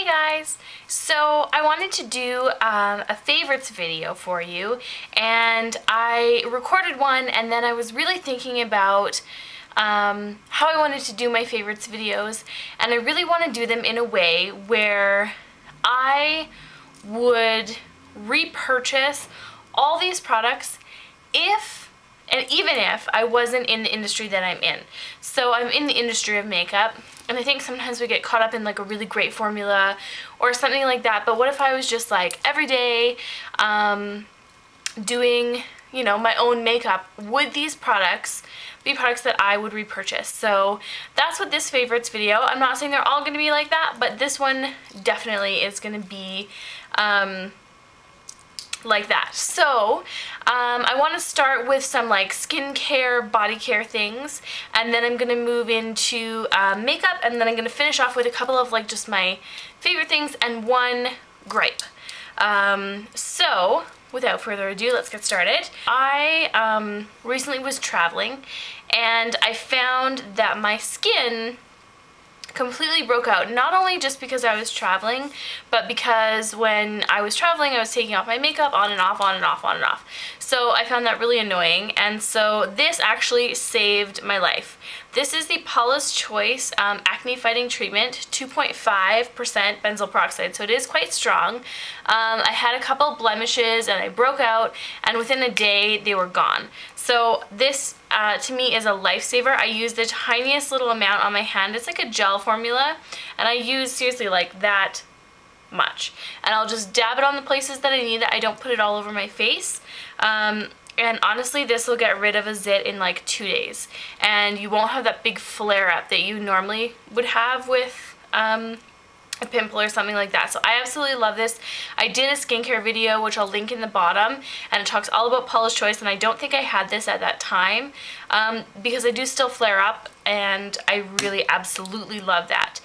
guys! So I wanted to do a favorites video for you, and I recorded one, and then I was really thinking about how I wanted to do my favorites videos, and I really want to do them in a way where I would repurchase all these products even if I wasn't in the industry that I'm in. So I'm in the industry of makeup, and I think sometimes we get caught up in like a really great formula or something like that, but what if I was just like every day doing, you know, my own makeup? Would these products be products that I would repurchase? So that's what this favorites video, I'm not saying they're all going to be like that, but this one definitely is going to be like that. So I want to start with some like skincare, body care things, and then I'm going to move into makeup, and then I'm going to finish off with a couple of like just my favorite things and one gripe. So without further ado, let's get started. I recently was traveling, and I found that my skin completely broke out, not only just because I was traveling, but because when I was traveling I was taking off my makeup on and off, on and off, on and off. So I found that really annoying, and so this actually saved my life. This is the Paula's Choice Acne Fighting Treatment, 2.5% benzoyl peroxide, so it is quite strong. I had a couple blemishes and I broke out, and within a day they were gone. So this to me is a lifesaver. I use the tiniest little amount on my hand. It's like a gel formula, and I use seriously like that much. And I'll just dab it on the places that I need it. I don't put it all over my face. And honestly, this will get rid of a zit in like 2 days. And you won't have that big flare up that you normally would have with a pimple or something like that. So I absolutely love this. I did a skincare video, which I'll link in the bottom, and it talks all about Paula's Choice, and I don't think I had this at that time because I do still flare up, and I really absolutely love that.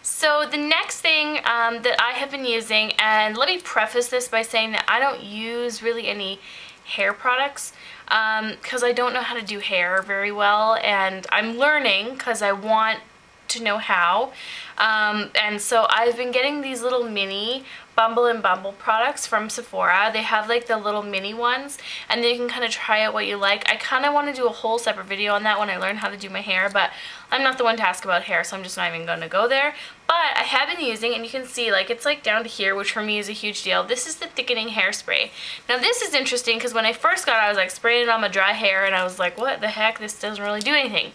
So the next thing that I have been using, and let me preface this by saying that I don't use really any hair products because I don't know how to do hair very well, and I'm learning because I want to know how. And so I've been getting these little mini Bumble products from Sephora. They have like the little mini ones, and then you can kind of try out what you like. I kind of want to do a whole separate video on that when I learn how to do my hair, but I'm not the one to ask about hair, so I'm just not even going to go there. But I have been using, and you can see like it's like down to here, which for me is a huge deal. This is the Thickening Hairspray. Now this is interesting because when I first got it, I was like spraying it on my dry hair, and I was like, what the heck, this doesn't really do anything.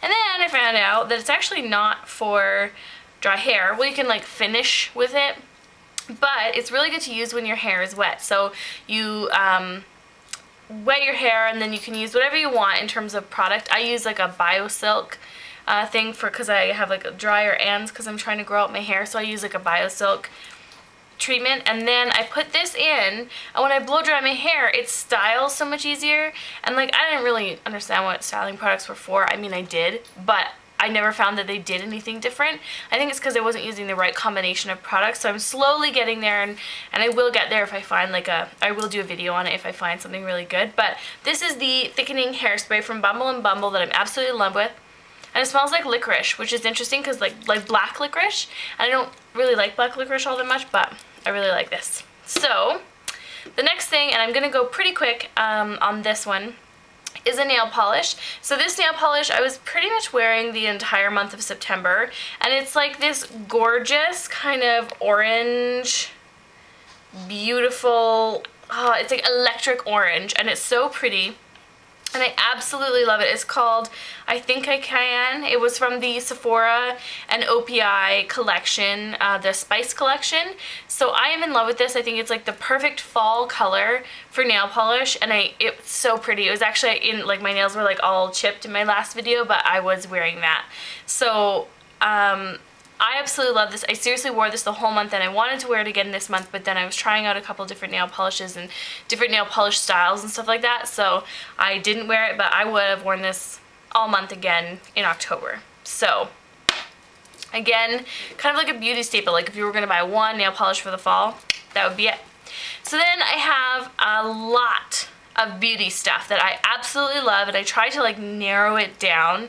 And then I found out that it's actually not for dry hair. Well, you can like finish with it, but it's really good to use when your hair is wet. So you wet your hair, and then you can use whatever you want in terms of product. I use like a BioSilk thing because I have like drier ends because I'm trying to grow out my hair, so I use like a BioSilk treatment, and then I put this in, and when I blow dry my hair, it styles so much easier. And like I didn't really understand what styling products were for. I mean, I did, but I never found that they did anything different. I think it's because I wasn't using the right combination of products, so I'm slowly getting there, and I will get there if I find like I will do a video on it if I find something really good. But this is the Thickening Hairspray from Bumble that I'm absolutely in love with. And it smells like licorice, which is interesting because like black licorice. And I don't really like black licorice all that much, but I really like this. So the next thing, and I'm going to go pretty quick on this one, is a nail polish. So this nail polish I was pretty much wearing the entire month of September, and it's like this gorgeous kind of orange, beautiful, it's like electric orange, and it's so pretty. And I absolutely love it. It's called I Think I Cayenne. It was from the Sephora and OPI collection, the Spice collection. So I am in love with this. I think it's like the perfect fall color for nail polish, and it's so pretty. It was actually in like my nails were like all chipped in my last video, but I was wearing that. So I absolutely love this. I seriously wore this the whole month, and I wanted to wear it again this month, but then I was trying out a couple different nail polishes and different nail polish styles and stuff like that, so I didn't wear it, but I would have worn this all month again in October. So again, kind of like a beauty staple. Like if you were going to buy one nail polish for the fall, that would be it. So then I have a lot of beauty stuff that I absolutely love, and I try to like narrow it down.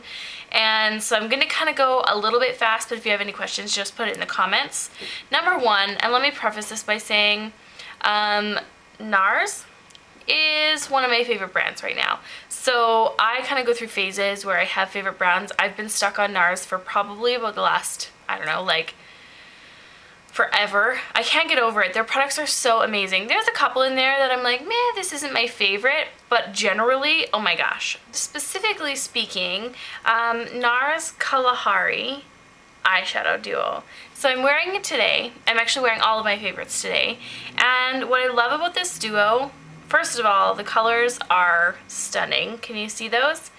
And so I'm gonna kind of go a little bit fast, but if you have any questions, just put it in the comments. Number one, and let me preface this by saying, NARS is one of my favorite brands right now. So I kind of go through phases where I have favorite brands. I've been stuck on NARS for probably about the last, I don't know, like forever. I can't get over it. Their products are so amazing. There's a couple in there that I'm like, meh, this isn't my favorite, but generally, oh my gosh. Specifically speaking, NARS Kalahari eyeshadow duo. So I'm wearing it today. I'm actually wearing all of my favorites today. And what I love about this duo, first of all, the colors are stunning. Can you see those?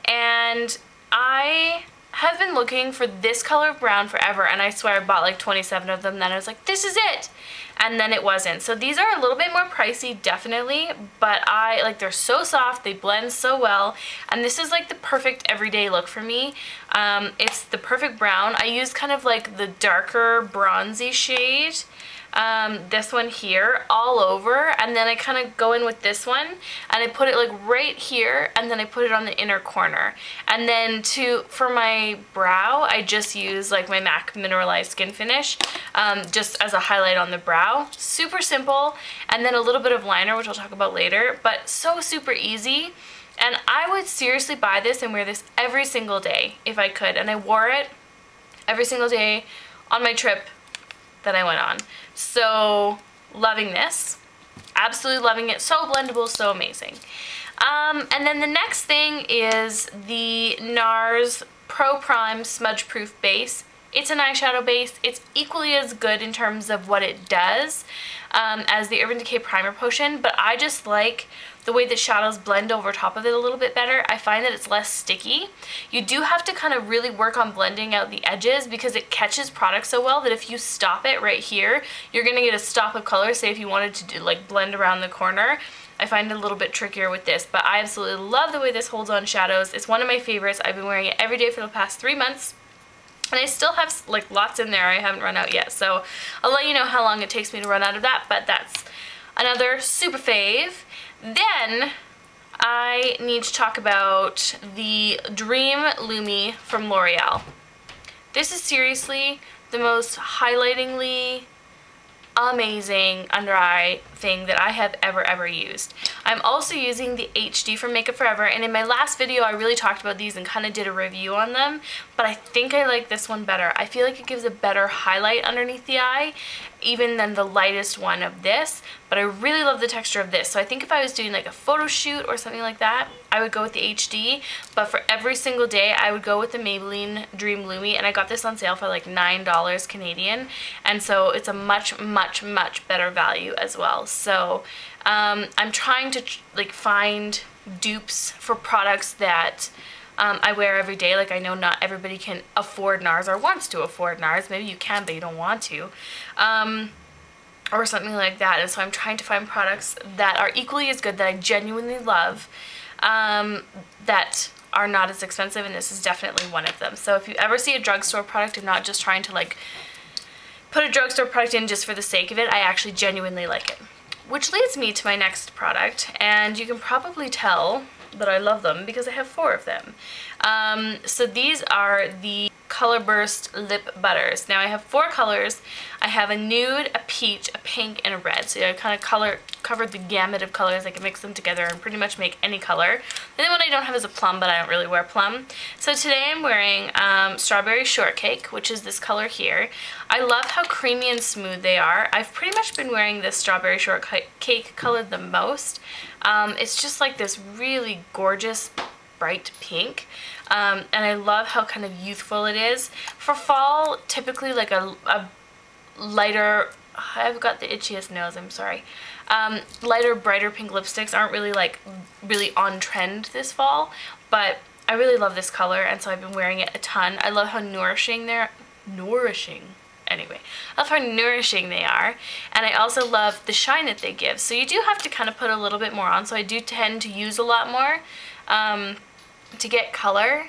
And I have been looking for this color of brown forever, and I swear I bought like 27 of them. Then I was like, this is it, and then it wasn't. So these are a little bit more pricey, definitely, but I like, they're so soft, they blend so well, and this is like the perfect everyday look for me. It's the perfect brown. I use kind of like the darker bronzy shade, this one here, all over, and then I kind of go in with this one and I put it like right here, and then I put it on the inner corner. And then for my brow, I just use like my MAC Mineralized Skin Finish, just as a highlight on the brow. Super simple, and then a little bit of liner, which I'll talk about later, but so super easy. And I would seriously buy this and wear this every single day if I could, and I wore it every single day on my trip that I went on. So loving this, absolutely loving it. So blendable, so amazing. And then the next thing is the NARS Pro Prime Smudge Proof Base. It's an eyeshadow base. It's equally as good in terms of what it does as the Urban Decay Primer Potion, but I just like the way the shadows blend over top of it a little bit better. I find that it's less sticky. You do have to kind of really work on blending out the edges because it catches product so well that if you stop it right here, you're gonna get a stop of color. Say if you wanted to do like blend around the corner, I find it a little bit trickier with this, but I absolutely love the way this holds on shadows. It's one of my favorites. I've been wearing it every day for the past 3 months. And I still have like lots in there. I haven't run out yet, so I'll let you know how long it takes me to run out of that, but that's another super fave. Then I need to talk about the Dream Lumi from L'Oreal. This is seriously the most highlightingly amazing under eye thing that I have ever used. I'm also using the HD from Makeup Forever, and in my last video I really talked about these and kind of did a review on them, but I think I like this one better. I feel like it gives a better highlight underneath the eye even than the lightest one of this, but I really love the texture of this. So I think if I was doing like a photo shoot or something like that, I would go with the HD, but for every single day I would go with the Maybelline Dream Lumi, and I got this on sale for like $9 Canadian, and so it's a much better value as well. So I'm trying to like find dupes for products that I wear every day. Like, I know not everybody can afford NARS or wants to afford NARS. Maybe you can, but you don't want to. Or something like that. And so I'm trying to find products that are equally as good, that I genuinely love, that are not as expensive, and this is definitely one of them. So if you ever see a drugstore product, I'm not just trying to like put a drugstore product in just for the sake of it. I actually genuinely like it. Which leads me to my next product, and you can probably tell that I love them because I have 4 of them. So these are the Color Burst Lip Butters. Now I have 4 colors. I have a nude, a peach, a pink, and a red. So I kind of covered the gamut of colors. I can mix them together and pretty much make any color. The only one I don't have is a plum, but I don't really wear plum. So today I'm wearing Strawberry Shortcake, which is this color here. I love how creamy and smooth they are. I've pretty much been wearing this Strawberry Shortcake color the most. It's just like this really gorgeous bright pink. And I love how kind of youthful it is. For fall, typically like a lighter, I've got the itchiest nose, I'm sorry. Lighter, brighter pink lipsticks aren't really really on trend this fall, but I really love this color, and so I've been wearing it a ton. I love how nourishing they are, and I also love the shine that they give. So you do have to kind of put a little bit more on, so I do tend to use a lot more to get color.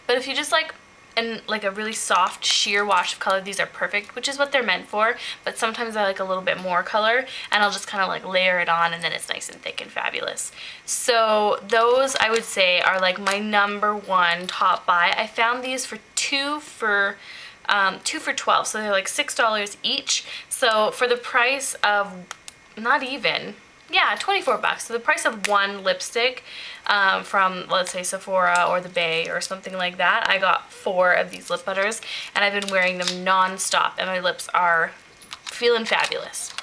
But if you just like and like a really soft sheer wash of color, these are perfect, which is what they're meant for, but sometimes I like a little bit more color, and I'll just kind of like layer it on, and then it's nice and thick and fabulous. So those, I would say, are like my #1 top buy. I found these for two for $12, so they're like $6 each. So for the price of, not even, yeah, 24 bucks. So the price of one lipstick from, let's say, Sephora or the Bay or something like that, I got 4 of these lip butters, and I've been wearing them non-stop, and my lips are feeling fabulous.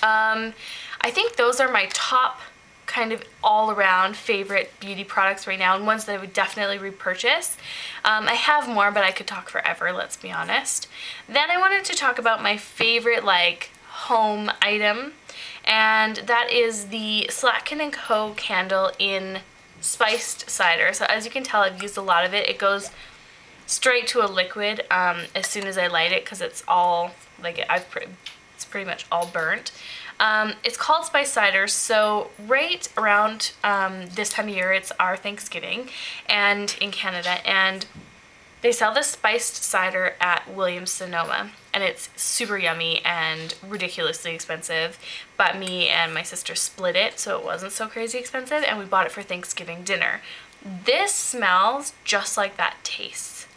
I think those are my top kind of all-around favorite beauty products right now, and ones that I would definitely repurchase. I have more, but I could talk forever, let's be honest. Then I wanted to talk about my favorite like home item, and that is the Cider S&CO candle in spiced cider. So as you can tell, I've used a lot of it. It goes straight to a liquid as soon as I light it, because it's all like it's pretty much all burnt. It's called spiced cider. So right around this time of year, it's our Thanksgiving and in Canada, and they sell this spiced cider at Williams-Sonoma, and it's super yummy and ridiculously expensive, but me and my sister split it, so it wasn't so crazy expensive, and we bought it for Thanksgiving dinner. This smells just like that tastes,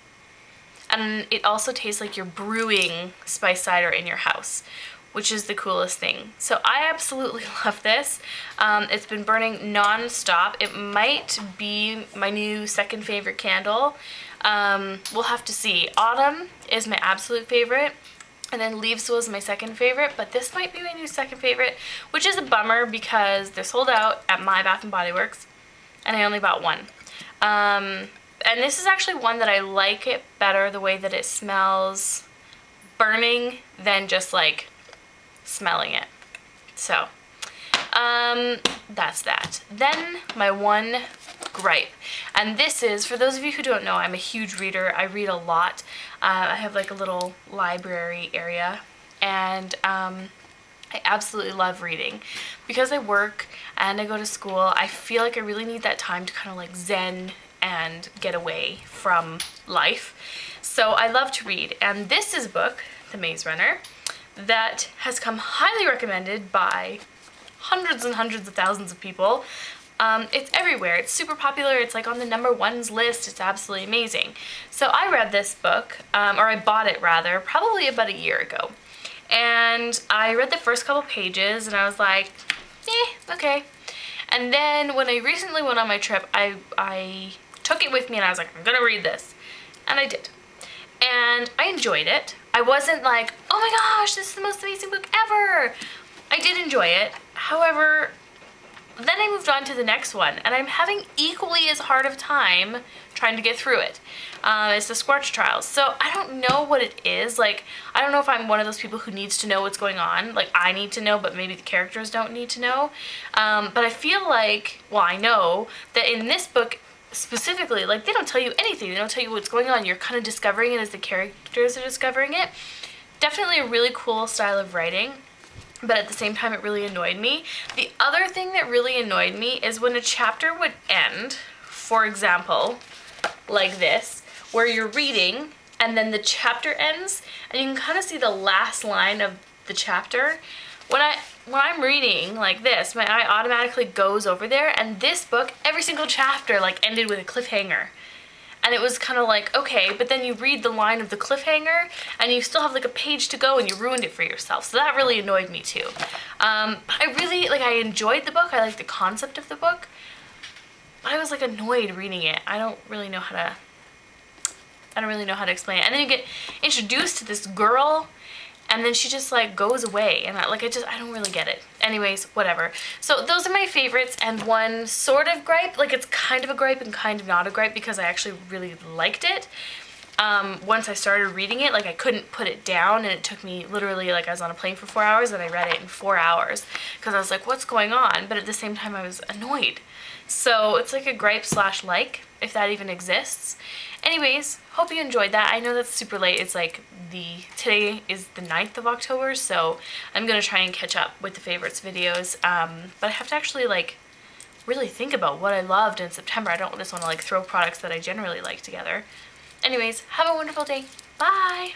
and it also tastes like you're brewing spiced cider in your house, which is the coolest thing. So I absolutely love this. It's been burning non-stop. It might be my new second favorite candle. We'll have to see. Autumn is my absolute favorite, and then Leaves was my second favorite, but this might be my new second favorite, which is a bummer because they're sold out at my Bath & Body Works, and I only bought one. And this is actually one that I like it better the way that it smells burning than just like smelling it. So that's that. Then my one gripe, and this is, for those of you who don't know, I'm a huge reader. I read a lot. I have like a little library area, and I absolutely love reading. Because I work and I go to school, I feel like I really need that time to kind of like zen and get away from life. So I love to read, and this is a book, The Maze Runner, that has come highly recommended by hundreds and hundreds of thousands of people. It's everywhere. It's super popular. It's like on the #1s list. It's absolutely amazing. So I read this book, or I bought it rather, probably about a year ago. And I read the first couple pages and I was like, okay. And then when I recently went on my trip, I took it with me and I was like, I'm gonna read this. And I did. And I enjoyed it. I wasn't like, oh my gosh, this is the most amazing book ever. I did enjoy it. However, then I moved on to the next one, and I'm having equally as hard of time trying to get through it. It's the Squarch Trials. So I don't know what it is. Like, I don't know if I'm one of those people who needs to know what's going on. Like, I need to know, but maybe the characters don't need to know. But I feel like, well, I know that in this book specifically, like, they don't tell you anything. They don't tell you what's going on. You're kind of discovering it as the characters are discovering it. Definitely a really cool style of writing, but at the same time it really annoyed me. The other thing that really annoyed me is when a chapter would end, for example, like this, where you're reading and then the chapter ends and you can kind of see the last line of the chapter. When I'm reading like this, my eye automatically goes over there, and this book, every single chapter like ended with a cliffhanger. And it was kind of like, okay, but then you read the line of the cliffhanger and you still have like a page to go and you ruined it for yourself. So that really annoyed me too. But I really, like, I enjoyed the book. I liked the concept of the book. But I was like annoyed reading it. I don't really know how to explain it. And then you get introduced to this girl, and then she just like goes away, and I don't really get it. Anyways, whatever. So those are my favorites, and one sort of gripe, like it's kind of a gripe and kind of not a gripe because I actually really liked it. Once I started reading it, like I couldn't put it down, and it took me literally, like I was on a plane for 4 hours and I read it in 4 hours because I was like, what's going on? But at the same time I was annoyed. So it's like a gripe slash like, if that even exists. Anyways, hope you enjoyed that. I know that's super late. It's like today is the 9th of October, so I'm gonna try and catch up with the favorites videos. But I have to actually like really think about what I loved in September. I don't just want to like throw products that I generally like together. Anyways, have a wonderful day. Bye!